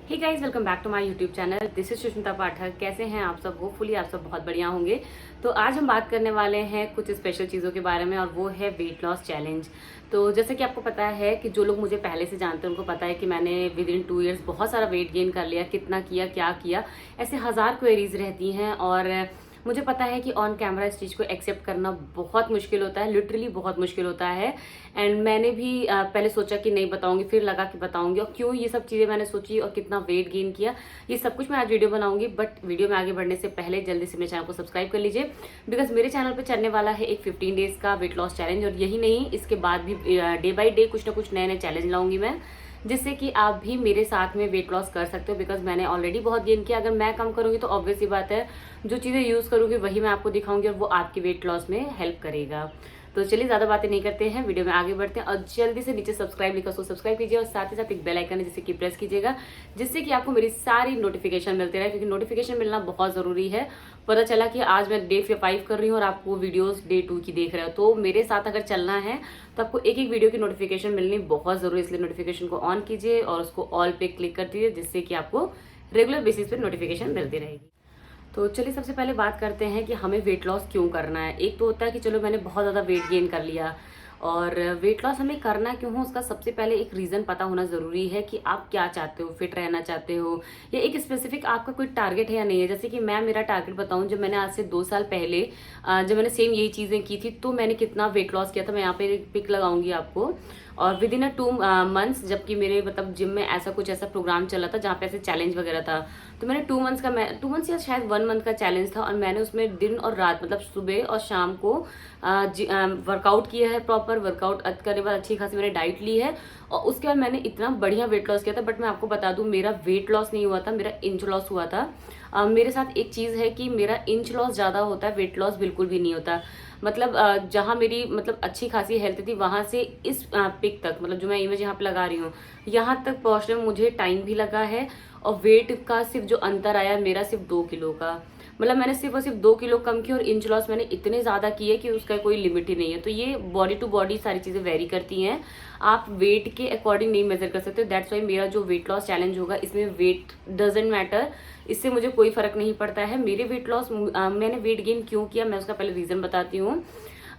Hey guys, welcome back to my YouTube channel. This is Sushmita Pathak. कैसे हैं आप सब? होपफुली आप सब बहुत बढ़िया होंगे। तो आज हम बात करने वाले हैं कुछ स्पेशल चीज़ों के बारे में, और वो है वेट लॉस चैलेंज। तो जैसे कि आपको पता है कि जो लोग मुझे पहले से जानते हैं उनको पता है कि मैंने विद इन 2 ईयर्स बहुत सारा वेट गेन कर लिया। कितना किया, क्या किया, ऐसे हज़ार क्वेरीज रहती हैं। और मुझे पता है कि ऑन कैमरा इस चीज़ को एक्सेप्ट करना बहुत मुश्किल होता है, लिटरली बहुत मुश्किल होता है। एंड मैंने भी पहले सोचा कि नहीं बताऊंगी, फिर लगा कि बताऊंगी। और क्यों ये सब चीज़ें मैंने सोची और कितना वेट गेन किया, ये सब कुछ मैं आज वीडियो बनाऊंगी। बट वीडियो में आगे बढ़ने से पहले जल्दी से मेरे चैनल को सब्सक्राइब कर लीजिए, बिकॉज मेरे चैनल पर चलने वाला है एक 15 डेज का वेट लॉस चैलेंज। और यही नहीं, इसके बाद भी डे बाई डे कुछ ना कुछ नए नए चैलेंज लाऊंगी मैं, जिससे कि आप भी मेरे साथ में वेट लॉस कर सकते हो। बिकॉज मैंने ऑलरेडी बहुत गेन किया। अगर मैं कम करूंगी तो ऑब्वियस सी बात है, जो चीज़ें यूज़ करूंगी वही मैं आपको दिखाऊंगी और वो आपके वेट लॉस में हेल्प करेगा। तो चलिए ज़्यादा बातें नहीं करते हैं, वीडियो में आगे बढ़ते हैं। और जल्दी से नीचे सब्सक्राइब लिखा उसको सब्सक्राइब कीजिए, और साथ ही साथ एक बेल आइकन है जिसे कि प्रेस कीजिएगा, जिससे कि आपको मेरी सारी नोटिफिकेशन मिलते रहे, क्योंकि नोटिफिकेशन मिलना बहुत ज़रूरी है। पता चला कि आज मैं डे 5 कर रही हूँ और आपको वीडियोस डे 2 की देख रहे हो, तो मेरे साथ अगर चलना है तो आपको एक एक वीडियो की नोटिफिकेशन मिलनी बहुत ज़रूरी है। इसलिए नोटिफिकेशन को ऑन कीजिए और उसको ऑल पे क्लिक कर दीजिए, जिससे कि आपको रेगुलर बेसिस पे नोटिफिकेशन मिलती रहेगी। तो चलिए सबसे पहले बात करते हैं कि हमें वेट लॉस क्यों करना है। एक तो होता है कि चलो मैंने बहुत ज़्यादा वेट गेन कर लिया, और वेट लॉस हमें करना क्यों हो उसका सबसे पहले एक रीज़न पता होना ज़रूरी है कि आप क्या चाहते हो, फिट रहना चाहते हो, या एक स्पेसिफिक आपका कोई टारगेट है या नहीं है। जैसे कि मैं मेरा टारगेट बताऊं, जब मैंने आज से 2 साल पहले जब मैंने सेम यही चीज़ें की थी, तो मैंने कितना वेट लॉस किया था, मैं यहाँ पे एक पिक लगाऊंगी आपको। और विद इन 2 मंथ्स, जबकि मेरे मतलब जिम में ऐसा प्रोग्राम चला था जहाँ पे ऐसे चैलेंज वगैरह था, तो मैंने 2 मंथ्स या शायद 1 मंथ का चैलेंज था, और मैंने उसमें दिन और रात मतलब सुबह और शाम को वर्कआउट किया है। प्रॉपर वर्कआउट करने के बाद अच्छी खासी मैंने डाइट ली है, और उसके बाद मैंने इतना बढ़िया वेट लॉस किया था। बट मैं आपको बता दूं, मेरा वेट लॉस नहीं हुआ था, मेरा इंच लॉस हुआ था। मेरे साथ एक चीज़ है कि मेरा इंच लॉस ज़्यादा होता है, वेट लॉस बिल्कुल भी नहीं होता। मतलब जहाँ मेरी मतलब अच्छी खासी हेल्थ थी, वहाँ से इस पिक तक, मतलब जो मैं इमेज यहाँ पे लगा रही हूँ, यहाँ तक पहुँचने में मुझे टाइम भी लगा है। और वेट का सिर्फ जो अंतर आया मेरा, सिर्फ 2 किलो का। मतलब मैंने सिर्फ और सिर्फ 2 किलो कम की, और इंच लॉस मैंने इतने ज़्यादा किए कि उसका कोई लिमिट ही नहीं है। तो ये बॉडी टू बॉडी सारी चीज़ें वेरी करती हैं, आप वेट के अकॉर्डिंग नहीं मेजर कर सकते। दैट्स वाई मेरा जो वेट लॉस चैलेंज होगा, इसमें वेट डजेंट मैटर, इससे मुझे कोई फर्क नहीं पड़ता है। मेरे वेट लॉस मैंने वेट गेन क्यों किया, मैं उसका पहले रीज़न बताती हूँ।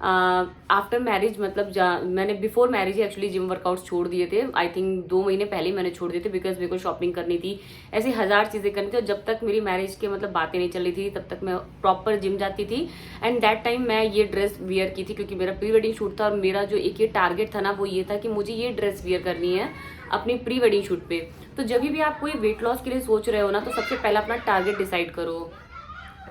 आफ्टर मैरिज, मतलब मैंने बिफोर मैरिज ही एक्चुअली जिम वर्कआउट्स छोड़ दिए थे। आई थिंक 2 महीने पहले ही मैंने छोड़ दिए थे, बिकॉज मेरे को शॉपिंग करनी थी, ऐसी हज़ार चीज़ें करनी थी। और जब तक मेरी मैरिज के मतलब बातें नहीं चल रही थी, तब तक मैं प्रॉपर जिम जाती थी। एंड दैट टाइम मैं ये ड्रेस वियर की थी, क्योंकि मेरा प्री वेडिंग शूट था, और मेरा जो एक ये टारगेट था ना, वो ये था कि मुझे ये ड्रेस वियर करनी है अपनी प्री वेडिंग शूट पे। तो जब भी आप कोई वेट लॉस के लिए सोच रहे हो ना, तो सबसे पहले अपना टारगेट डिसाइड करो।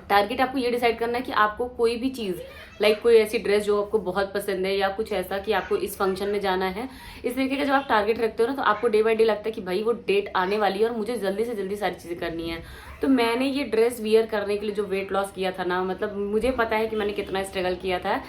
टारगेट आपको ये डिसाइड करना है कि आपको कोई भी चीज़, लाइक कोई ऐसी ड्रेस जो आपको बहुत पसंद है, या कुछ ऐसा कि आपको इस फंक्शन में जाना है। इस तरीके का जब आप टारगेट रखते हो ना, तो आपको डे बाय डे लगता है कि भाई वो डेट आने वाली है और मुझे जल्दी से जल्दी सारी चीज़ें करनी है। तो मैंने ये ड्रेस वियर करने के लिए जो वेट लॉस किया था ना, मतलब मुझे पता है कि मैंने कितना स्ट्रगल किया था।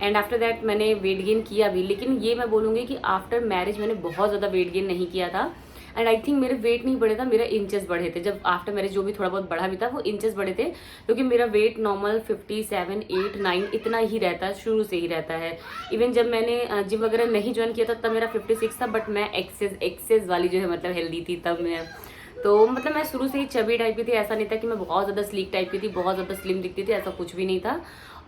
एंड आफ्टर दैट मैंने वेट गेन किया भी, लेकिन ये मैं बोलूँगी कि आफ्टर मैरिज मैंने बहुत ज़्यादा वेट गेन नहीं किया था। एंड आई थिंक मेरे वेट नहीं बढ़े था, मेरा इंचेस बढ़े थे। जब आफ्टर मैरिज जो भी थोड़ा बहुत बढ़ा भी था, वो इंचेस बढ़े थे, क्योंकि मेरा वेट नॉर्मल 57, 8, 9 इतना ही रहता है, शुरू से ही रहता है। इवन जब मैंने जिम वगैरह नहीं ज्वाइन किया था, तब मेरा 56 था, बट मैं एक्सेस वाली जो है मतलब हेल्दी थी तब मैं। तो मतलब मैं शुरू से ही चबी टाइप की थी, ऐसा नहीं था कि मैं बहुत ज़्यादा स्लीक टाइप की थी, बहुत ज़्यादा स्लिम दिखती थी, ऐसा कुछ भी नहीं था।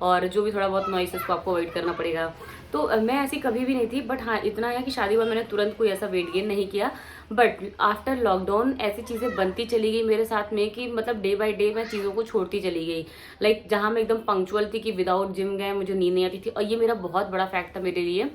और जो भी थोड़ा बहुत नॉइस उसको आपको अवॉइड करना पड़ेगा। तो मैं ऐसी कभी भी नहीं थी। बट हाँ, इतना है कि शादी बाद मैंने तुरंत कोई ऐसा वेट गेन नहीं किया। बट आफ्टर लॉकडाउन ऐसी चीज़ें बनती चली गई मेरे साथ में कि मतलब डे बाय डे मैं चीज़ों को छोड़ती चली गई। लाइक जहाँ मैं एकदम पंक्चुअल थी कि विदाउट जिम गए मुझे नींद नहीं आती थी, और ये मेरा बहुत बड़ा फैक्ट था मेरे लिए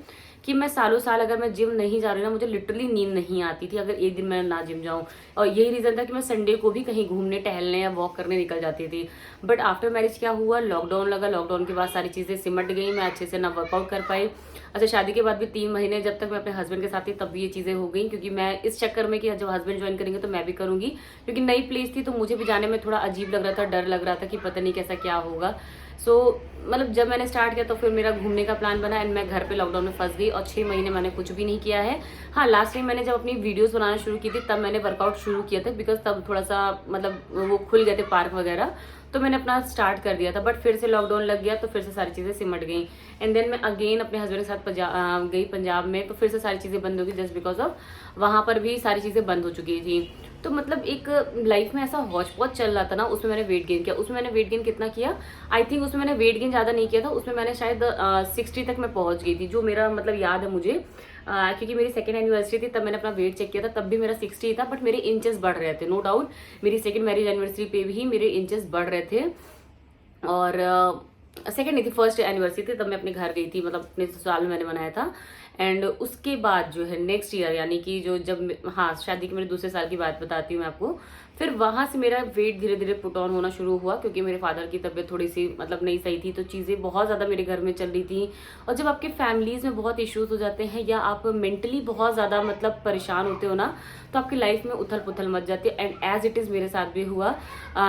कि मैं सालों साल अगर मैं जिम नहीं जा रही ना, मुझे लिटरली नींद नहीं आती थी अगर एक दिन मैं ना जिम जाऊँ। और यही रीज़न था कि मैं संडे को भी कहीं घूमने, टहलने या वॉक करने निकल जाती थी। बट आफ्टर मैरिज क्या हुआ, लॉकडाउन लगा, लॉकडाउन के बाद सारी चीज़ें सिमट गई, मैं अच्छे से ना वर्कआउट कर पाई। अच्छा, शादी के बाद भी 3 महीने जब तक मैं अपने हस्बैंड के साथ थी, तब भी ये चीज़ें हो गई, क्योंकि मैं इस चक्कर में कि जब हस्बैंड ज्वाइन करेंगे तो मैं भी करूँगी, क्योंकि नई प्लेस थी तो मुझे भी जाने में थोड़ा अजीब लग रहा था, डर लग रहा था कि पता नहीं कैसा क्या होगा। सो मतलब जब मैंने स्टार्ट किया तो फिर मेरा घूमने का प्लान बना, एंड मैं घर पे लॉकडाउन में फंस गई, और 6 महीने मैंने कुछ भी नहीं किया है। हाँ, लास्ट टाइम मैंने जब अपनी वीडियोस बनाना शुरू की थी, तब मैंने वर्कआउट शुरू किया था, बिकॉज तब थोड़ा सा मतलब वो खुल गए थे पार्क वगैरह, तो मैंने अपना स्टार्ट कर दिया था। बट फिर से लॉकडाउन लग गया, तो फिर से सारी चीज़ें सिमट गई। एंड देन मैं अगेन अपने हस्बैंड के साथ गई पंजाब में, तो फिर से सारी चीज़ें बंद हो गई, जस्ट बिकॉज ऑफ वहाँ पर भी सारी चीज़ें बंद हो चुकी थी। तो मतलब एक लाइफ में ऐसा हौच पौच चल रहा था ना, उसमें मैंने वेट गेन किया। उसमें मैंने वेट गेन कितना किया, आई थिंक उसमें मैंने वेट गेन ज़्यादा नहीं किया था, उसमें मैंने शायद 60 तक मैं पहुंच गई थी, जो मेरा मतलब याद है मुझे। क्योंकि मेरी सेकंड एनिवर्सरी थी तब मैंने अपना वेट चेक किया था, तब भी मेरा 60 था, बट मेरे इंचेस बढ़ रहे थे, नो डाउट। मेरी सेकंड मैरिज एनिवर्सरी पे भी मेरे इंचेस बढ़ रहे थे। और सेकेंड नहीं थी, फर्स्ट एनिवर्सरी थी, तब मैं अपने घर गई थी, मतलब अपने ससुराल में मैंने मनाया था। एंड उसके बाद जो है नेक्स्ट ईयर, यानी कि जो जब हाँ शादी के मेरे दूसरे साल की बात बताती हूँ मैं आपको, फिर वहां से मेरा वेट धीरे धीरे पुट ऑन होना शुरू हुआ, क्योंकि मेरे फादर की तबीयत थोड़ी सी मतलब नहीं सही थी, तो चीज़ें बहुत ज़्यादा मेरे घर में चल रही थी। और जब आपके फैमिलीज में बहुत इश्यूज हो जाते हैं, या आप मेंटली बहुत ज़्यादा मतलब परेशान होते हो ना, तो आपकी लाइफ में उथल पुथल मच जाती है। एंड एज इट इज़ मेरे साथ भी हुआ।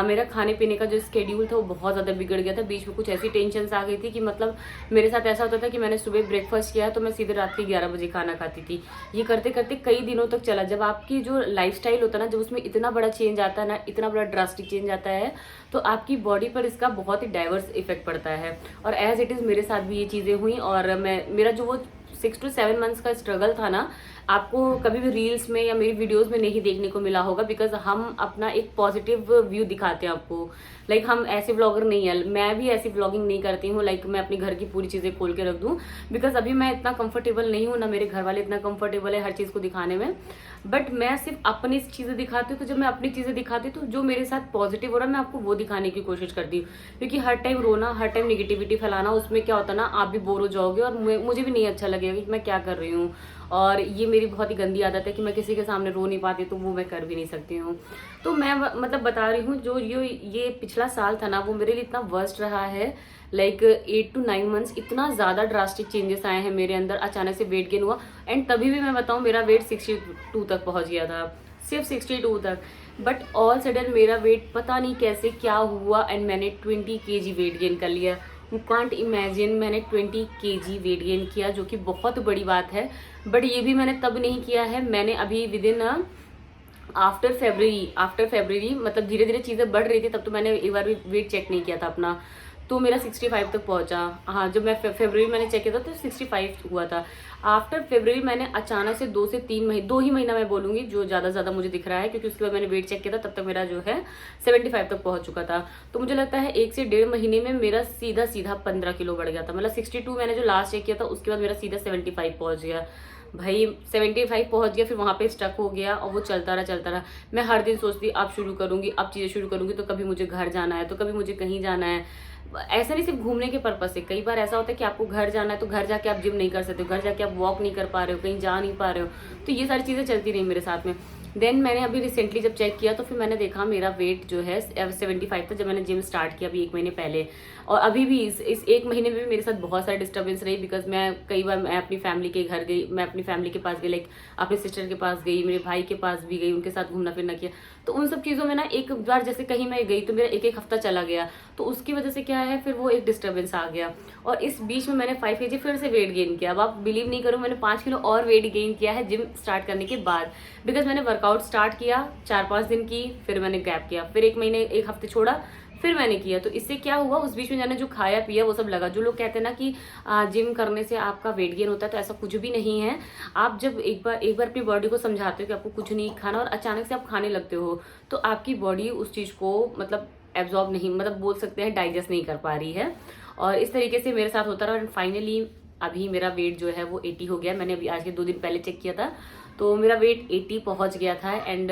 मेरा खाने पीने का जो स्केड्यूल था वो बहुत ज़्यादा बिगड़ गया था। बीच में कुछ ऐसी टेंशन आ गई थी कि मतलब मेरे साथ ऐसा होता था कि मैंने सुबह ब्रेकफास्ट किया है तो मैं सीधे रात के 11 बजे खाना खाती थी। ये करते करते कई दिनों तक चला। जब आपकी जो लाइफस्टाइल होता है ना, जब उसमें इतना बड़ा चेंज आता है ना, इतना बड़ा ड्रास्टिक चेंज आता है, तो आपकी बॉडी पर इसका बहुत ही डाइवर्स इफेक्ट पड़ता है। और एज इट इज़ मेरे साथ भी ये चीज़ें हुई। और मेरा जो वो 6 to 7 मंथ्स का स्ट्रगल था ना, आपको कभी भी रील्स में या मेरी वीडियोस में नहीं देखने को मिला होगा, बिकॉज हम अपना एक पॉजिटिव व्यू दिखाते हैं आपको। लाइक हम ऐसे व्लॉगर नहीं है, मैं भी ऐसी व्लॉगिंग नहीं करती हूँ लाइक मैं अपनी घर की पूरी चीज़ें खोल के रख दूँ, बिकॉज अभी मैं इतना कंफर्टेबल नहीं हूँ, ना मेरे घर वाले इतना कंफर्टेबल है हर चीज़ को दिखाने में। बट मैं सिर्फ अपनी चीज़ें दिखाती हूँ, तो जब मैं अपनी चीज़ें दिखाती हूँ तो जो मेरे साथ पॉजिटिव हो रहा है मैं आपको वो दिखाने की कोशिश करती हूँ। क्योंकि हर टाइम रोना, हर टाइम निगेटिविटी फैलाना, उसमें क्या होता है ना, आप भी बोर हो जाओगे और मुझे भी नहीं अच्छा लगेगा कि मैं क्या कर रही हूँ। और ये मेरी बहुत ही गंदी आदत है कि मैं किसी के सामने रो नहीं पाती, तो वो मैं कर भी नहीं सकती हूँ। तो मैं मतलब बता रही हूँ, जो ये पिछला साल था ना, वो मेरे लिए इतना वर्स्ट रहा है। लाइक 8 to 9 मंथ्स इतना ज़्यादा ड्रास्टिक चेंजेस आए हैं मेरे अंदर। अचानक से वेट गेन हुआ, एंड तभी भी मैं बताऊँ मेरा वेट 62 तक पहुँच गया था, सिर्फ 62 तक। बट ऑल सडन मेरा वेट पता नहीं कैसे क्या हुआ, एंड मैंने 20 kg वेट गेन कर लिया। यू कांट इमेजिन, मैंने 20 kg वेट गेन किया, जो कि बहुत बड़ी बात है। बट ये भी मैंने तब नहीं किया है, मैंने अभी विद इन आफ्टर फेब्रवरी मतलब धीरे धीरे चीज़ें बढ़ रही थी, तब तो मैंने एक बार भी वेट चेक नहीं किया था अपना, तो मेरा 65 तक पहुंचा। हाँ, जब मैं फरवरी मैंने चेक किया था तो 65 हुआ था। आफ्टर फरवरी मैंने अचानक से 2 से 3 महीने, 2 ही महीना मैं बोलूँगी जो ज़्यादा मुझे दिख रहा है, क्योंकि उसके बाद मैंने वेट चेक किया था, तब तक मेरा जो है 75 तक पहुंच चुका था। तो मुझे लगता है 1 से 1.5 महीने में मेरा सीधा 15 किलो बढ़ गया था। मतलब 62 मैंने जो लास्ट चेक किया था, उसके बाद मेरा सीधा 75 पहुँच गया। भाई 75 पहुंच गया, फिर वहां पे स्टक हो गया, और वो चलता रहा। मैं हर दिन सोचती अब शुरू करूंगी, अब चीज़ें शुरू करूंगी, तो कभी मुझे घर जाना है, तो कभी मुझे कहीं जाना है। ऐसा नहीं सिर्फ घूमने के पर्पज से, कई बार ऐसा होता है कि आपको घर जाना है, तो घर जाके आप जिम नहीं कर सकते हो, घर जाके आप वॉक नहीं कर पा रहे हो, कहीं जा नहीं पा रहे हो, तो ये सारी चीज़ें चलती रही मेरे साथ में। देन मैंने अभी रिसेंटली जब चेक किया, तो फिर मैंने देखा मेरा वेट जो है 75 था, जब मैंने जिम स्टार्ट किया अभी 1 महीने पहले। और अभी भी इस 1 महीने में भी मेरे साथ बहुत सारे डिस्टर्बेंस रही, बिकॉज मैं कई बार मैं अपनी फैमिली के घर गई, मैं अपनी फैमिली के पास गई, लाइक अपने सिस्टर के पास गई, मेरे भाई के पास भी गई, उनके साथ घूमना फिरना किया। तो उन सब चीज़ों में ना एक बार जैसे कहीं मैं गई तो मेरा एक हफ्ता चला गया, तो उसकी वजह से क्या है, फिर वो एक डिस्टर्बेंस आ गया। और इस बीच में मैंने 5 kg फिर से वेट गेन किया। अब आप बिलीव नहीं करो, मैंने 5 किलो और वेट गेन किया है जिम स्टार्ट करने के बाद, बिकॉज मैंने वर्कआउट स्टार्ट किया 4-5 दिन की, फिर मैंने गैप किया, फिर 1 महीने 1 हफ्ते छोड़ा, फिर मैंने किया। तो इससे क्या हुआ, उस बीच में मैंने जो खाया पिया वो सब लगा। जो लोग कहते हैं ना कि जिम करने से आपका वेट गेन होता है, तो ऐसा कुछ भी नहीं है। आप जब एक बार अपनी बॉडी को समझाते हो कि आपको कुछ नहीं खाना, और अचानक से आप खाने लगते हो, तो आपकी बॉडी उस चीज़ को मतलब एब्जॉर्ब नहीं, मतलब बोल सकते हैं डाइजेस्ट नहीं कर पा रही है। और इस तरीके से मेरे साथ होता रहा, और फाइनली अभी मेरा वेट जो है वो 80 हो गया। मैंने अभी आज के 2 दिन पहले चेक किया था, तो मेरा वेट 80 पहुंच गया था। एंड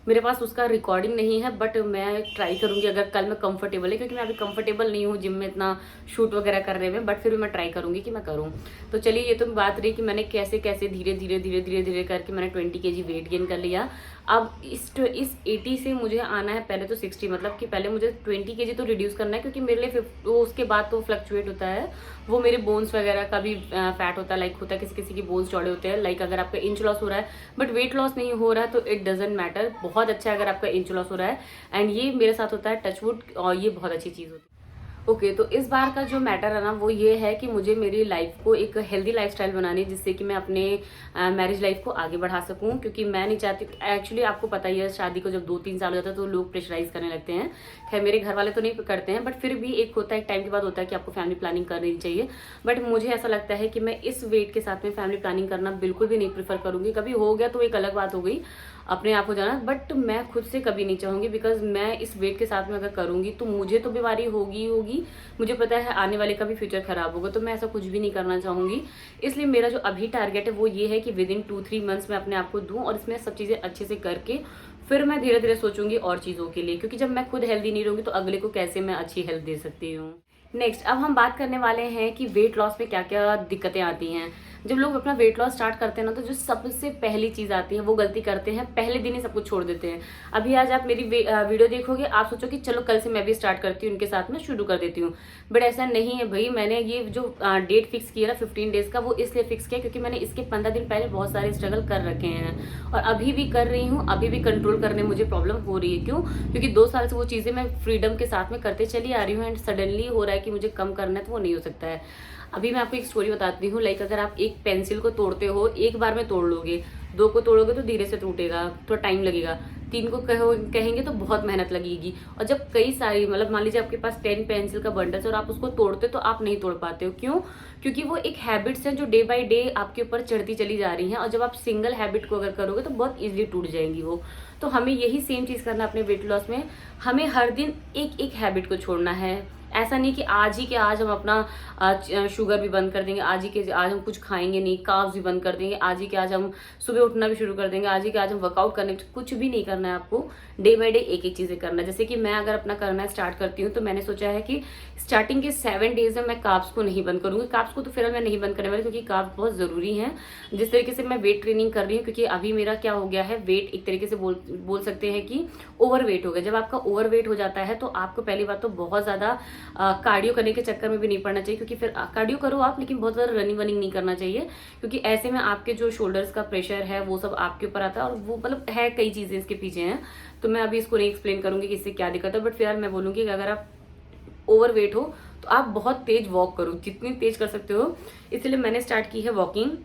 मेरे पास उसका रिकॉर्डिंग नहीं है, बट मैं ट्राई करूंगी अगर कल मैं कंफर्टेबल है, क्योंकि मैं अभी कंफर्टेबल नहीं हूँ जिम में इतना शूट वगैरह करने में, बट फिर भी मैं ट्राई करूंगी कि मैं करूँ। तो चलिए, ये तो बात रही कि मैंने कैसे कैसे धीरे धीरे करके मैंने 20 kg वेट गेन कर लिया। अब इस 80 से मुझे आना है पहले तो 60, मतलब कि पहले मुझे 20 kg तो रिड्यूस करना है, क्योंकि मेरे लिए वो उसके बाद तो फ्लक्चुएट होता है, वो मेरे बोन्स वगैरह का भी फैट होता है, लाइक होता है किसी के बोन्स चौड़े होते हैं। लाइक अगर आपका इंच लॉस हो रहा है बट वेट लॉस नहीं हो रहा है, तो इट डजेंट मैटर, बहुत अच्छा है अगर आपका इंच लॉस हो रहा है। एंड ये मेरे साथ होता है, टचवुड, और ये बहुत अच्छी चीज़ होती है। ओके, तो इस बार का जो मैटर है ना, वो ये है कि मुझे मेरी लाइफ को एक हेल्दी लाइफस्टाइल बनानी है, जिससे कि मैं अपने मैरिज लाइफ को आगे बढ़ा सकूं। क्योंकि मैं नहीं चाहती, एक्चुअली आपको पता ही है, शादी को जब 2-3 साल हो जाता है तो लोग प्रेशराइज करने लगते हैं। खैर मेरे घर वाले तो नहीं करते हैं, बट फिर भी एक होता है, एक टाइम के बाद होता है कि आपको फैमिली प्लानिंग करनी चाहिए। बट मुझे ऐसा लगता है कि मैं इस वेट के साथ में फैमिली प्लानिंग करना बिल्कुल भी नहीं प्रेफर करूंगी। कभी हो गया तो एक अलग बात हो गई, अपने आप हो जाना, बट मैं खुद से कभी नहीं चाहूंगी, बिकॉज मैं इस वेट के साथ में अगर करूंगी तो मुझे तो बीमारी होगी ही होगी, मुझे पता है आने वाले का भी फ्यूचर खराब होगा, तो मैं ऐसा कुछ भी नहीं करना चाहूंगी। इसलिए मेरा जो अभी टारगेट है वो ये है कि विद इन 2-3 मंथ्स मैं अपने आप को दूं और इसमें सब चीजें अच्छे से करके फिर मैं धीरे धीरे सोचूंगी और चीजों के लिए, क्योंकि जब मैं खुद हेल्दी नहीं रहूंगी तो अगले को कैसे मैं अच्छी हेल्थ दे सकती हूँ। नेक्स्ट, अब हम बात करने वाले हैं कि वेट लॉस में क्या क्या दिक्कतें आती हैं। जब लोग अपना वेट लॉस स्टार्ट करते हैं ना, तो जो सबसे पहली चीज आती है वो गलती करते हैं, पहले दिन ही सब कुछ छोड़ देते हैं। अभी आज आप मेरी वीडियो देखोगे, आप सोचो कि चलो कल से मैं भी स्टार्ट करती हूँ, उनके साथ में शुरू कर देती हूँ, बट ऐसा नहीं है भाई। मैंने ये जो डेट फिक्स किया ना 15 डेज का, वो इसलिए फिक्स किया क्योंकि मैंने इसके 15 दिन पहले बहुत सारे स्ट्रगल कर रखे हैं और अभी भी कर रही हूँ, अभी भी कंट्रोल करने मुझे प्रॉब्लम हो रही है। क्यों? क्योंकि 2 साल से वो चीजें मैं फ्रीडम के साथ में करते चली आ रही हूँ, एंड सडनली हो रहा है कि मुझे कम करना है, तो वो नहीं हो सकता है। अभी मैं आपको एक स्टोरी बताती हूँ। लाइक अगर आप एक पेंसिल को तोड़ते हो, एक बार में तोड़ लोगे, 2 को तोड़ोगे तो धीरे से टूटेगा, थोड़ा टाइम लगेगा, 3 को कहेंगे तो बहुत मेहनत लगेगी। और जब कई सारी, मतलब मान लीजिए आपके पास 10 पेंसिल का बंडल और आप उसको तोड़ते तो आप नहीं तोड़ पाते हो। क्यों? क्योंकि वो एक हैबिट्स है जो डे बाय डे आपके ऊपर चढ़ती चली जा रही है, और जब आप सिंगल हैबिट को अगर करोगे तो बहुत इजीली टूट जाएंगी वो। तो हमें यही सेम चीज करना है अपने वेट लॉस में। हमें हर दिन एक एक हैबिट को छोड़ना है। ऐसा नहीं कि आज ही के आज हम अपना शुगर भी बंद कर देंगे, आज ही के आज हम कुछ खाएंगे नहीं, कार्ब्स भी बंद कर देंगे, आज ही के आज हम सुबह उठना भी शुरू कर देंगे, आज ही के आज हम वर्कआउट करने, कुछ भी नहीं करना है आपको। डे बाय डे एक एक चीजें करना है। जैसे कि मैं अगर अपना करना स्टार्ट करती हूँ तो मैंने सोचा है कि स्टार्टिंग के 7 डेज में मैं कार्ब्स को नहीं बंद करूंगी। कार्ब्स को तो फिलहाल मैं नहीं बंद करने वाली, क्योंकि कार्ब्स बहुत जरूरी है। जिस तरीके से मैं वेट ट्रेनिंग कर रही हूँ, क्योंकि अभी मेरा क्या हो गया है, वेट एक तरीके से बोल सकते हैं कि ओवर वेट हो गया। जब आपका ओवर वेट हो जाता है तो आपको पहली बात तो बहुत ज्यादा कार्डियो करने के चक्कर में भी नहीं पड़ना चाहिए, क्योंकि फिर कार्डियो करो आप, लेकिन बहुत ज्यादा रनिंग वनिंग नहीं करना चाहिए, क्योंकि ऐसे में आपके जो शोल्डर्स का प्रेशर है वो सब आपके ऊपर आता है, और वो मतलब है कई चीजें इसके पीछे हैं। तो मैं अभी इसको नहीं एक्सप्लेन करूंगी कि इससे क्या दिक्कत है, बट फिलहाल मैं बोलूंगी कि अगर आप ओवर वेट हो तो आप बहुत तेज वॉक करो, जितनी तेज कर सकते हो। इसलिए मैंने स्टार्ट की है वॉकिंग।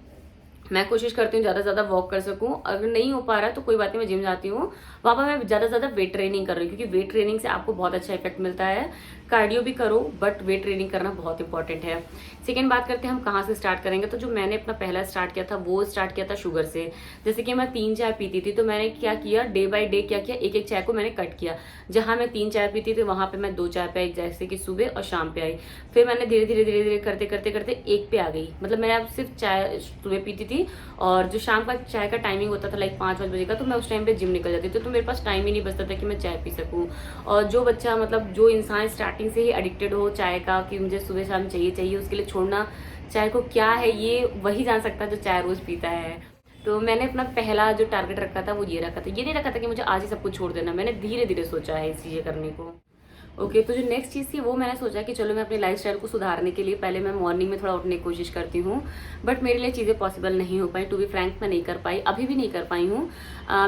मैं कोशिश करती हूँ ज्यादा से ज्यादा वॉक कर सकूं। अगर नहीं हो पा रहा है तो कोई बात नहीं, मैं जिम जाती हूँ, वहां पर मैं ज्यादा से ज्यादा वेट ट्रेनिंग कर रही हूँ, क्योंकि वेट ट्रेनिंग से आपको बहुत अच्छा इफेक्ट मिलता है। कार्डियो भी करो, बट वेट ट्रेनिंग करना बहुत इंपॉर्टेंट है। सेकेंड बात करते हैं हम कहाँ से स्टार्ट करेंगे। तो जो मैंने अपना पहला स्टार्ट किया था वो स्टार्ट किया था शुगर से। जैसे कि मैं 3 चाय पीती थी, तो मैंने क्या किया, डे बाय डे क्या किया, एक एक चाय को मैंने कट किया। जहां मैं 3 चाय पीती थी वहां पे मैं 2 चाय पे आई, जैसे कि सुबह और शाम पे आई। फिर मैंने धीरे धीरे धीरे धीरे करते करते करते 1 पे आ गई। मतलब मैं अब सिर्फ चाय सुबह पीती थी, और जो शाम का चाय का टाइमिंग होता था लाइक 5-5 बजे का, तो मैं उस टाइम पे जिम निकल जाती थी, तो मेरे पास टाइम ही नहीं बचता था कि मैं चाय पी सकूं। और जो बच्चा, मतलब जो इंसान स्टार्टिंग से ही एडिक्टेड हो चाय का, कि मुझे सुबह शाम चाहिए चाहिए, उसके लिए छोड़ना चाय को क्या है ये वही जान सकता है जो चाय रोज पीता है। तो मैंने अपना पहला जो टारगेट रखा था वो ये रखा था। ये नहीं रखा था कि मुझे आज ही सब कुछ छोड़ देना, मैंने धीरे धीरे सोचा है इस चीजें करने को। ओके, तो जो नेक्स्ट चीज़ थी वो मैंने सोचा कि चलो मैं अपनी लाइफस्टाइल को सुधारने के लिए पहले मैं मॉर्निंग में थोड़ा उठने की कोशिश करती हूँ, बट मेरे लिए चीज़ें पॉसिबल नहीं हो पाई। टू बी फ्रैंक, मैं नहीं कर पाई, अभी भी नहीं कर पाई हूँ,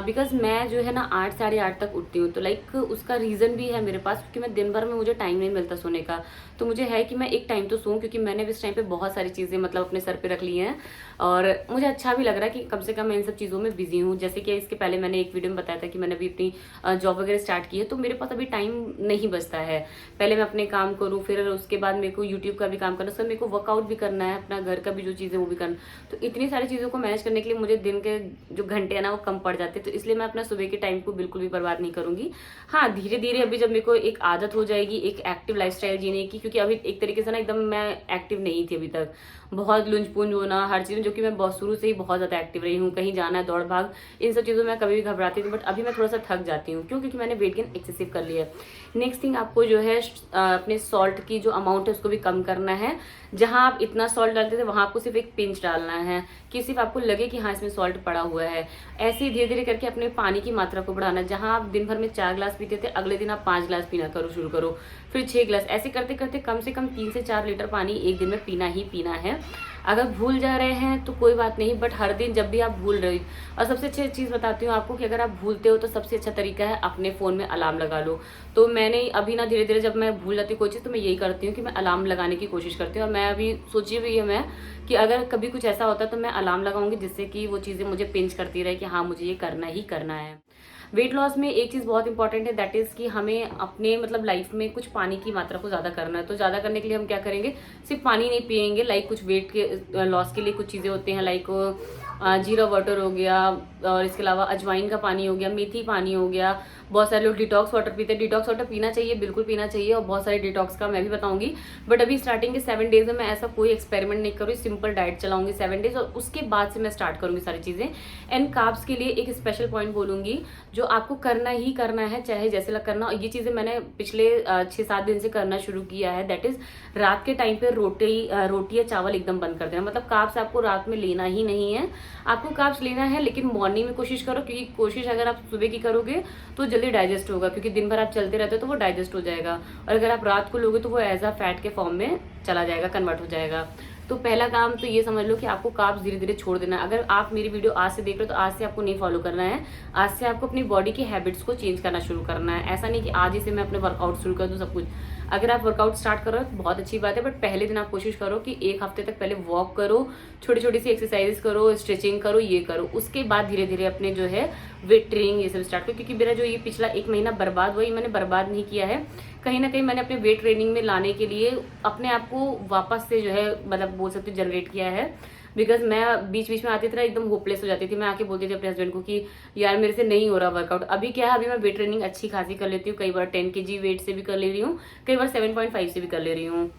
बिकॉज मैं जो है ना 8-8:30 तक उठती हूँ। तो लाइक उसका रीज़न भी है मेरे पास, क्योंकि मैं दिन भर में मुझे टाइम नहीं मिलता सोने का। तो मुझे है कि मैं एक टाइम तो सोऊं, क्योंकि मैंने भी इस टाइम पे बहुत सारी चीज़ें मतलब अपने सर पे रख ली हैं, और मुझे अच्छा भी लग रहा है कि कम से कम मैं इन सब चीज़ों में बिजी हूँ। जैसे कि इसके पहले मैंने एक वीडियो में बताया था कि मैंने अभी अपनी जॉब वगैरह स्टार्ट की है, तो मेरे पास अभी टाइम नहीं बचता है। पहले मैं अपने काम करूँ, फिर उसके बाद मेरे को यूट्यूब का भी काम करना, उसका मेरे को वर्कआउट भी करना है, अपना घर का भी जो चीज़ें वो भी करना। तो इतनी सारी चीज़ों को मैनेज करने के लिए मुझे दिन के जो घंटे हैं ना वो कम पड़ जाते हैं। तो इसलिए मैं अपना सुबह के टाइम को बिल्कुल भी बर्बाद नहीं करूंगी। हाँ, धीरे धीरे अभी जब मेरे को एक आदत हो जाएगी एक एक्टिव लाइफस्टाइल जीने की, क्योंकि अभी एक तरीके से ना एकदम मैं एक्टिव नहीं थी अभी तक, बहुत लुंज पुंज होना हर चीज़ में, जो कि मैं बहुत शुरू से ही बहुत ज़्यादा एक्टिव रही हूँ। कहीं जाना है, दौड़ भाग, इन सब चीज़ों में मैं कभी भी घबराती थी, बट अभी मैं थोड़ा सा थक जाती हूँ। क्यों? क्योंकि मैंने वेट गेन एक्सेसिव कर लिया है। नेक्स्ट थिंग, आपको जो है अपने सॉल्ट की जो अमाउंट है उसको भी कम करना है। जहां आप इतना सॉल्ट डालते थे वहां आपको सिर्फ एक पिंच डालना है, कि सिर्फ आपको लगे कि हाँ इसमें सॉल्ट पड़ा हुआ है। ऐसे ही धीरे धीरे करके अपने पानी की मात्रा को बढ़ाना है। जहां आप दिन भर में 4 ग्लास पीते थे, अगले दिन आप 5 ग्लास पीना शुरू करो, फिर 6 ग्लास, ऐसे करते करते कम से कम 3 से 4 लीटर पानी एक दिन में पीना ही पीना है। अगर भूल जा रहे हैं तो कोई बात नहीं, बट हर दिन जब भी आप भूल रहे हो, और सबसे अच्छी चीज़ बताती हूँ आपको कि अगर आप भूलते हो तो सबसे अच्छा तरीका है अपने फ़ोन में अलार्म लगा लो। तो मैंने अभी ना धीरे धीरे जब मैं भूल जाती हूँ कोई चीज़, तो मैं यही करती हूँ कि मैं अलार्म लगाने की कोशिश करती हूँ। और मैं अभी सोची हुई है मैं कि अगर कभी कुछ ऐसा होता है तो मैं अलार्म लगाऊंगी, जिससे कि वो चीज़ें मुझे पिंच करती रहे कि हाँ मुझे ये करना ही करना है। वेट लॉस में एक चीज़ बहुत इंपॉर्टेंट है, दैट इज़ कि हमें अपने मतलब लाइफ में कुछ पानी की मात्रा को ज़्यादा करना है। तो ज़्यादा करने के लिए हम क्या करेंगे, सिर्फ पानी नहीं पियेंगे। लाइक कुछ वेट के लॉस के लिए कुछ चीज़ें होती हैं, लाइक जीरा वाटर हो गया, और इसके अलावा अजवाइन का पानी हो गया, मेथी पानी हो गया। बहुत सारे लोग डिटॉक्स वाटर पीते हैं, डिटॉक्स वाटर पीना चाहिए, बिल्कुल पीना चाहिए, और बहुत सारे डिटॉक्स का मैं भी बताऊंगी। बट अभी स्टार्टिंग के 7 डेज में मैं ऐसा कोई एक्सपेरिमेंट नहीं करूँ, सिंपल डाइट चलाऊंगी 7 डेज, और उसके बाद से मैं स्टार्ट करूंगी सारी चीज़ें। एंड कार्ब्स के लिए एक स्पेशल पॉइंट बोलूंगी जो आपको करना ही करना है, चाहे जैसे लग करना। ये चीज़ें मैंने पिछले 6-7 दिन से करना शुरू किया है। दैट इज रात के टाइम पे रोटी या चावल एकदम बंद कर देना। मतलब कार्ब्स आपको रात में लेना ही नहीं है। आपको कार्ब्स लेना है लेकिन मॉर्निंग में कोशिश करो, क्योंकि कोशिश अगर आप सुबह की करोगे तो जल्दी डाइजेस्ट होगा, क्योंकि दिन भर आप चलते रहते हो तो वो डाइजेस्ट हो जाएगा। और अगर आप रात को लोगे तो वो एज अ फैट के फॉर्म में चला जाएगा, कन्वर्ट हो जाएगा। तो पहला काम तो ये समझ लो कि आपको कार्ब्स धीरे धीरे छोड़ देना है। अगर आप मेरी वीडियो आज से देख रहे हो तो आज से आपको नहीं फॉलो करना है, आज से आपको अपनी बॉडी की हैबिट्स को चेंज करना शुरू करना है। ऐसा नहीं कि आज ही से मैं अपने वर्कआउट शुरू कर दूँ सब कुछ। अगर आप वर्कआउट स्टार्ट करो तो बहुत अच्छी बात है, बट पहले दिन आप कोशिश करो कि 1 हफ्ते तक पहले वॉक करो, छोटी छोटी सी एक्सरसाइज करो, स्ट्रेचिंग करो, ये करो। उसके बाद धीरे धीरे अपने जो है वेट ट्रेनिंग ये सब स्टार्ट करो। क्योंकि मेरा जो ये पिछला 1 महीना बर्बाद हुआ, ये मैंने बर्बाद नहीं किया है, कहीं ना कहीं मैंने अपने वेट ट्रेनिंग में लाने के लिए अपने आप को वापस से जो है मतलब बोल सकते जनरेट किया है। बिकॉज मैं बीच बीच में आती थी ना, एकदम होपलेस हो जाती थी। मैं आके बोलती थी अपने हस्बैंड को कि यार मेरे से नहीं हो रहा वर्कआउट। अभी क्या है, अभी मैं वेट ट्रेनिंग अच्छी खासी कर लेती हूँ। कई बार 10 kg वेट से भी कर ले रही हूँ, कई बार 7.5 से भी कर ले रही हूँ।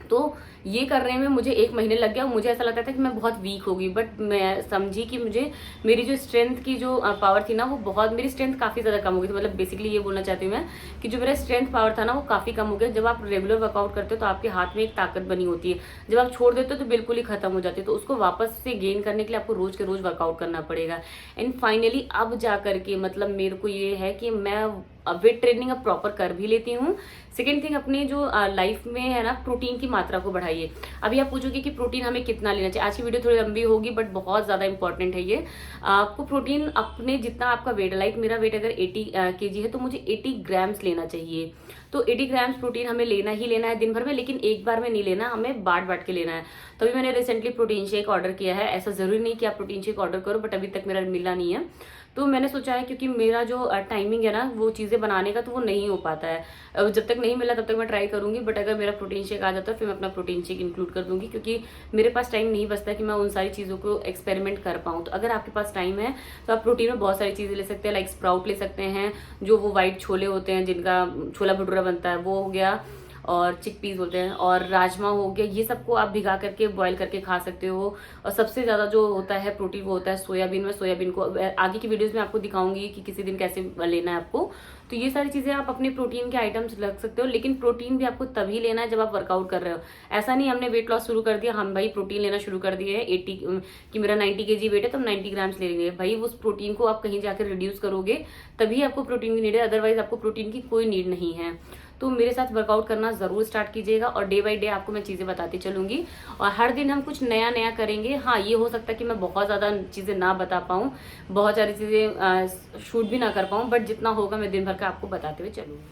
तो ये करने में मुझे 1 महीने लग गया। मुझे ऐसा लगता था कि मैं बहुत वीक होगी, बट मैं समझी कि मुझे मेरी जो स्ट्रेंथ की जो पावर थी ना, वो बहुत, मेरी स्ट्रेंथ काफ़ी ज़्यादा कम हो गई थी। मतलब बेसिकली ये बोलना चाहती हूँ मैं कि जो मेरा स्ट्रेंथ पावर था ना, वो काफ़ी कम हो गया। जब आप रेगुलर वर्कआउट करते हो तो आपके हाथ में एक ताकत बनी होती है, जब आप छोड़ देते हो तो बिल्कुल ही खत्म हो जाती है। तो उसको वापस से गेन करने के लिए आपको रोज़ के रोज़ वर्कआउट करना पड़ेगा। एंड फाइनली अब जा करके मतलब मेरे को ये है कि मैं वेट ट्रेनिंग अब प्रॉपर कर भी लेती हूँ। सेकेंड थिंग, अपनी जो लाइफ में है ना, प्रोटीन की मात्रा को बढ़ाइए। अभी आप पूछोगे कि प्रोटीन हमें कितना लेना चाहिए। आज की वीडियो थोड़ी लंबी होगी बट बहुत ज़्यादा इंपॉर्टेंट है ये। आपको प्रोटीन अपने जितना आपका वेट, लाइक मेरा वेट अगर 80 kg है तो मुझे 80 ग्राम्स लेना चाहिए। तो 80 ग्राम्स प्रोटीन हमें लेना ही लेना है दिन भर में, लेकिन एक बार में नहीं लेना, हमें बांट बांट के लेना है। तो अभी मैंने रिसेंटली प्रोटीन शेक ऑर्डर किया है। ऐसा जरूरी नहीं कि आप प्रोटीन शेक ऑर्डर करो, बट अभी तक मेरा मिला नहीं है। तो मैंने सोचा है, क्योंकि मेरा जो टाइमिंग है ना वो चीज़ें बनाने का, तो वो नहीं हो पाता है। जब तक नहीं मिला तब तक मैं ट्राई करूंगी, बट अगर मेरा प्रोटीन शेक आ जाता है फिर मैं अपना प्रोटीन शेक इंक्लूड कर दूंगी, क्योंकि मेरे पास टाइम नहीं बचता कि मैं उन सारी चीज़ों को एक्सपेरिमेंट कर पाऊँ। तो अगर आपके पास टाइम है तो आप प्रोटीन में बहुत सारी चीज़ें ले सकते हैं। लाइक स्प्राउट ले सकते हैं, जो वो वाइट छोले होते हैं जिनका छोला भटूरा बनता है, वो हो गया, और चिकपीस बोलते हैं, और राजमा हो गया। ये सबको आप भिगा करके बॉईल करके खा सकते हो। और सबसे ज़्यादा जो होता है प्रोटीन वो होता है सोयाबीन में। सोयाबीन को आगे की वीडियोस में आपको दिखाऊंगी कि किसी दिन कैसे लेना है आपको। तो ये सारी चीज़ें आप अपने प्रोटीन के आइटम्स रख सकते हो, लेकिन प्रोटीन भी आपको तभी लेना है जब आप वर्कआउट कर रहे हो। ऐसा नहीं हमने वेट लॉस शुरू कर दिया, हम भाई प्रोटीन लेना शुरू कर दिए है 80 कि मेरा 90 kg वेट है तो हम 90 ग्राम्स ले लेंगे। भाई उस प्रोटीन को आप कहीं जाकर रिड्यूस करोगे तभी आपको प्रोटीन की नीड है, अदरवाइज आपको प्रोटीन की कोई नीड नहीं है। तो मेरे साथ वर्कआउट करना ज़रूर स्टार्ट कीजिएगा, और डे बाय डे आपको मैं चीज़ें बताती चलूँगी, और हर दिन हम कुछ नया नया करेंगे। हाँ, ये हो सकता है कि मैं बहुत ज़्यादा चीज़ें ना बता पाऊँ, बहुत सारी चीज़ें शूट भी ना कर पाऊँ, बट जितना होगा मैं दिन भर का आपको बताते हुए चलूँगी।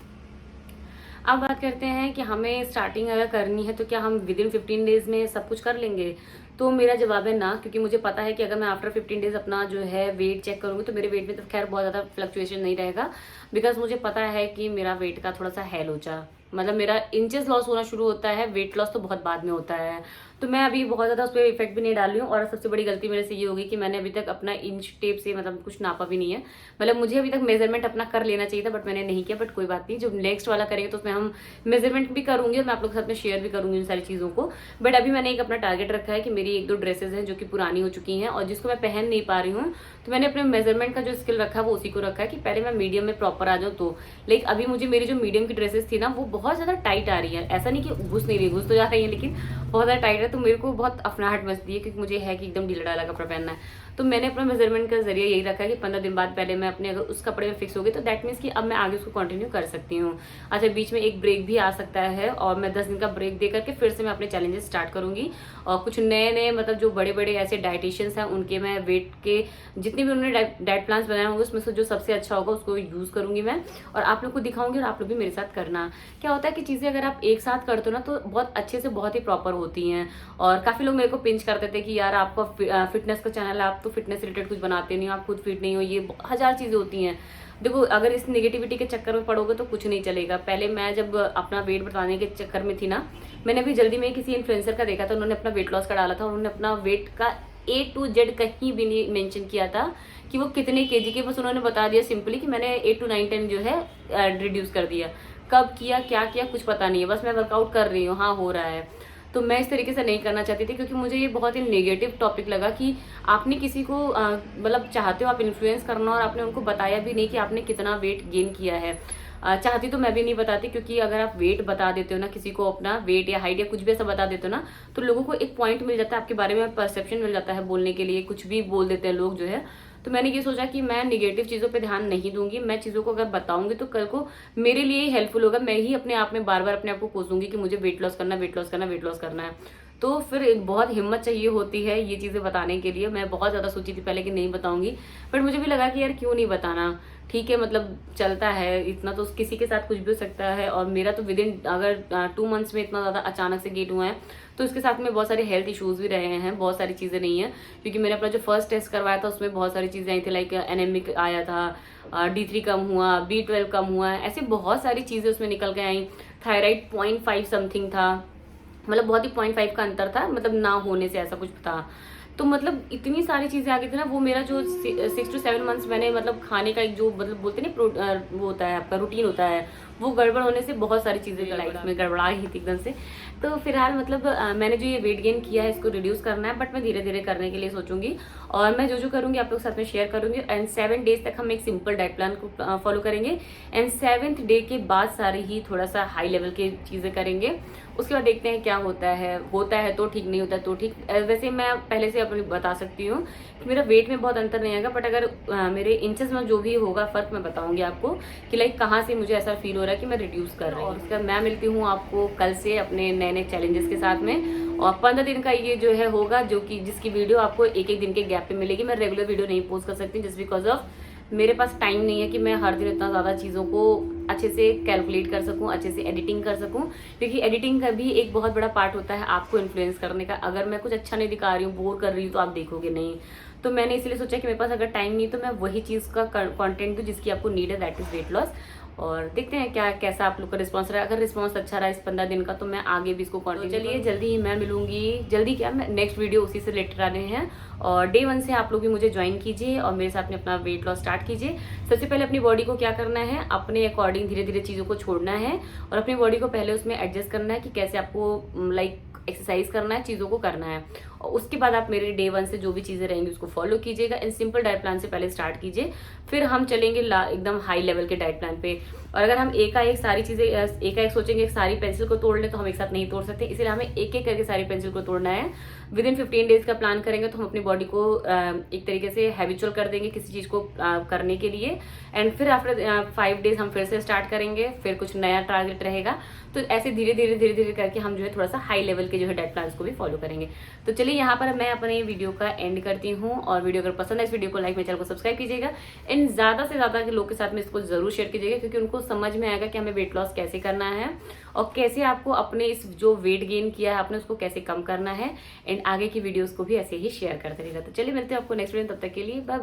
अब बात करते हैं कि हमें स्टार्टिंग अगर करनी है तो क्या हम विद इन 15 डेज में सब कुछ कर लेंगे। तो मेरा जवाब है ना, क्योंकि मुझे पता है कि अगर मैं आफ्टर 15 डेज अपना जो है वेट चेक करूँगी तो मेरे वेट में तो खैर बहुत ज़्यादा फ्लक्चुएशन नहीं रहेगा। बिकॉज मुझे पता है कि मेरा वेट का थोड़ा सा है लोचा, मतलब मेरा इंचेस लॉस होना शुरू होता है, वेट लॉस तो बहुत बाद में होता है। तो मैं अभी बहुत ज़्यादा उस पर इफेक्ट भी नहीं डाल रही हूँ। और सबसे बड़ी गलती मेरे से ये होगी कि मैंने अभी तक अपना इंच टेप से मतलब कुछ नापा भी नहीं है। मतलब मुझे अभी तक मेजरमेंट अपना कर लेना चाहिए था, बट मैंने नहीं किया। बट कोई बात नहीं, जो नेक्स्ट वाला करेंगे तो उसमें हम मेजरमेंट भी करूँगी, और मैं आप लोग के साथ में शेयर भी करूँगी उन सारी चीज़ों को। बट अभी मैंने एक अपना टारगेट रखा है कि मेरी 1-2 ड्रेसेस हैं जो कि पुरानी हो चुकी हैं और जिसको मैं पहन नहीं पा रही हूँ। तो मैंने अपने मेजरमेंट का जो स्किल रखा है वो उसी को रखा है कि पहले मैं मीडियम में प्रॉपर आ जाऊँ। तो लाइक अभी मुझे मेरी जो मीडियम की ड्रेसेस थी ना वो बहुत ज़्यादा टाइट आ रही है। ऐसा नहीं कि घुस नहीं रही, घुस तो जा रही है, लेकिन बहुत ज़्यादा टाइट है। तो मेरे को बहुत अफनाहट मचती है, क्योंकि मुझे है कि एकदम ढीला ढाला कपड़ा पहनना है। तो मैंने अपना मेजरमेंट का जरिए यही रखा है कि 15 दिन बाद पहले मैं अपने अगर उस कपड़े में फिक्स हो गई तो दैट मीन्स कि अब मैं आगे उसको कंटिन्यू कर सकती हूँ। अच्छा, बीच में एक ब्रेक भी आ सकता है, और मैं 10 दिन का ब्रेक दे करके फिर से मैं अपने चैलेंजेस स्टार्ट करूँगी। और कुछ नए नए मतलब जो बड़े बड़े ऐसे डाइटिशियंस हैं उनके मैं वेट के जितने भी उन्होंने डाइट प्लान्स बनाए होंगे उसमें से जो सबसे अच्छा होगा उसको यूज़ करूँगी मैं, और आप लोग को दिखाऊंगी। और आप लोग भी मेरे साथ करना। क्या होता है कि चीज़ें अगर आप एक साथ करते हो ना तो बहुत अच्छे से बहुत ही प्रॉपर होती हैं। और काफ़ी लोग मेरे को पिंच करते थे कि यार आपका फिटनेस का चैनल है, आप तो फिटनेस रिलेटेड कुछ बनाते नहीं हो, आप खुद फिट नहीं हो, ये हजार चीज़ें होती हैं। देखो, अगर इस नेगेटिविटी के चक्कर में पड़ोगे तो कुछ नहीं चलेगा। पहले मैं जब अपना वेट बढ़ाने के चक्कर में थी ना, मैंने भी जल्दी में किसी इन्फ्लुएंसर का देखा था, उन्होंने अपना वेट लॉस का डाला था, उन्होंने अपना वेट का A to Z कहीं भी नहीं मेंशन किया था कि वो कितने केजी के, बस उन्होंने बता दिया सिंपली कि मैंने 8 to 9 10 जो है रिड्यूस कर दिया। कब किया, क्या किया, कुछ पता नहीं है, बस मैं वर्कआउट कर रही हूँ, हाँ हो रहा है। तो मैं इस तरीके से नहीं करना चाहती थी, क्योंकि मुझे ये बहुत ही नेगेटिव टॉपिक लगा कि आपने किसी को मतलब चाहते हो आप इन्फ्लुएंस करना और आपने उनको बताया भी नहीं कि आपने कितना वेट गेन किया है। चाहती तो मैं भी नहीं बताती, क्योंकि अगर आप वेट बता देते हो ना किसी को, अपना वेट या हाइट या कुछ भी ऐसा बता देते हो ना, तो लोगों को एक पॉइंट मिल जाता है आपके बारे में, परसेप्शन मिल जाता है बोलने के लिए, कुछ भी बोल देते हैं लोग जो है। तो मैंने ये सोचा कि मैं निगेटिव चीज़ों पे ध्यान नहीं दूंगी, मैं चीज़ों को अगर बताऊंगी तो कल को मेरे लिए ही हेल्पफुल होगा। मैं ही अपने आप में बार बार अपने आप को कोसूंगी कि मुझे वेट लॉस करना, वेट लॉस करना, वेट लॉस करना है। तो फिर बहुत हिम्मत चाहिए होती है ये चीज़ें बताने के लिए। मैं बहुत ज़्यादा सोची थी पहले कि नहीं बताऊंगी, बट मुझे भी लगा कि यार क्यों नहीं बताना, ठीक है, मतलब चलता है, इतना तो किसी के साथ कुछ भी हो सकता है। और मेरा तो विद इन अगर 2 मंथ्स में इतना ज़्यादा अचानक से गेट हुआ है, तो इसके साथ में बहुत सारे हेल्थ इश्यूज भी रहे हैं, बहुत सारी चीज़ें नहीं है। क्योंकि मैंने अपना जो फर्स्ट टेस्ट करवाया था उसमें बहुत सारी चीज़ें आई थी, लाइक एनेमिक आया था, D3 कम हुआ, B12 कम हुआ, ऐसे बहुत सारी चीज़ें उसमें निकल के आई। थायराइड 0.5 समथिंग था, मतलब बहुत ही 0.5 का अंतर था, मतलब ना होने से ऐसा कुछ था। तो मतलब इतनी सारी चीज़ें आ गई थी ना, वो मेरा जो 6 to 7 मंथ्स मैंने मतलब खाने का एक जो मतलब बोलते नहीं वो होता है आपका रूटीन होता है, वो गड़बड़ होने से बहुत सारी चीज़ें लाइफ में गड़बड़ा गई थी एकदम से। तो फिलहाल मतलब मैंने जो ये वेट गेन किया है इसको रिड्यूस करना है, बट मैं धीरे धीरे करने के लिए सोचूंगी, और मैं जो जो करूंगी आप लोग के साथ में शेयर करूंगी। एंड 7 डेज तक हम एक सिंपल डाइट प्लान को फॉलो करेंगे, एंड 7th डे के बाद सारी ही थोड़ा सा हाई लेवल की चीज़ें करेंगे। उसके बाद देखते हैं क्या होता है तो ठीक, नहीं होता है तो ठीक। वैसे मैं पहले से अपनी बता सकती हूँ कि मेरा वेट में बहुत अंतर नहीं आएगा, बट अगर मेरे इंचेस में जो भी होगा फर्क मैं बताऊंगी आपको कि लाइक कहाँ से मुझे ऐसा फील हो रहा है कि मैं रिड्यूस कर रही हूँ। और उसके बाद मैं मिलती हूँ आपको कल से अपने नए नए चैलेंजेस के साथ में, और 15 दिन का ये जो है होगा, जो कि जिसकी वीडियो आपको एक एक दिन के गैप पे मिलेगी। मैं रेगुलर वीडियो नहीं पोस्ट कर सकती जस्ट बिकॉज ऑफ मेरे पास टाइम नहीं है कि मैं हर दिन इतना ज़्यादा चीज़ों को अच्छे से कैलकुलेट कर सकूं, अच्छे से एडिटिंग कर सकूं, क्योंकि एडिटिंग का भी एक बहुत बड़ा पार्ट होता है आपको इन्फ्लुएंस करने का। अगर मैं कुछ अच्छा नहीं दिखा रही हूँ, बोर कर रही हूँ, तो आप देखोगे नहीं। तो मैंने इसलिए सोचा कि मेरे पास अगर टाइम नहीं तो मैं वही चीज़ का कंटेंट दूँ जिसकी आपको नीड है, दैट इज़ वेट लॉस। और देखते हैं क्या कैसा आप लोग का रिस्पांस रहा है। अगर रिस्पांस अच्छा रहा इस 15 दिन का तो मैं आगे भी इसको कंटिन्यू। चलिए जल्दी ही मैं मिलूंगी, जल्दी क्या, मैं नेक्स्ट वीडियो उसी से रिलेटेड आ रहे हैं। और डे 1 से आप लोग भी मुझे ज्वाइन कीजिए और मेरे साथ में अपना वेट लॉस स्टार्ट कीजिए। सबसे पहले अपनी बॉडी को क्या करना है, अपने अकॉर्डिंग धीरे धीरे चीज़ों को छोड़ना है, और अपनी बॉडी को पहले उसमें एडजस्ट करना है कि कैसे आपको लाइक एक्सरसाइज करना है, चीज़ों को करना है। और उसके बाद आप मेरे डे 1 से जो भी चीज़ें रहेंगी उसको फॉलो कीजिएगा। इन सिंपल डाइट प्लान से पहले स्टार्ट कीजिए, फिर हम चलेंगे एकदम हाई लेवल के डाइट प्लान पे। और अगर हम एकाएक सारी चीज़ें एकाएक सोचेंगे सारी पेंसिल को तोड़ ले तो हम एक साथ नहीं तोड़ सकते, इसलिए हमें एक एक करके सारी पेंसिल को तोड़ना है। विद इन 15 डेज का प्लान करेंगे तो हम अपनी बॉडी को एक तरीके से हैबिचुअल कर देंगे किसी चीज़ को करने के लिए। एंड फिर आफ्टर 5 डेज हम फिर से स्टार्ट करेंगे, फिर कुछ नया टारगेट रहेगा। तो ऐसे धीरे धीरे करके हम जो है थोड़ा सा हाई लेवल के जो है डाइट प्लान को भी फॉलो करेंगे। तो चलिए यहाँ पर मैं अपने वीडियो का एंड करती हूँ, और वीडियो अगर पसंद है इस वीडियो को लाइक, मेरे चैनल को सब्सक्राइब कीजिएगा, एंड ज़्यादा से ज़्यादा के लोग के साथ में इसको जरूर शेयर कीजिएगा, क्योंकि उनको समझ में आएगा कि हमें वेट लॉस कैसे करना है और कैसे आपको अपने इस जो वेट गेन किया है आपने उसको कैसे कम करना है। एंड आगे की वीडियोस को भी ऐसे ही शेयर करते रहेगा। तो चलिए मिलते हैं आपको नेक्स्ट वीडियो, तब तक के लिए बाय बाय।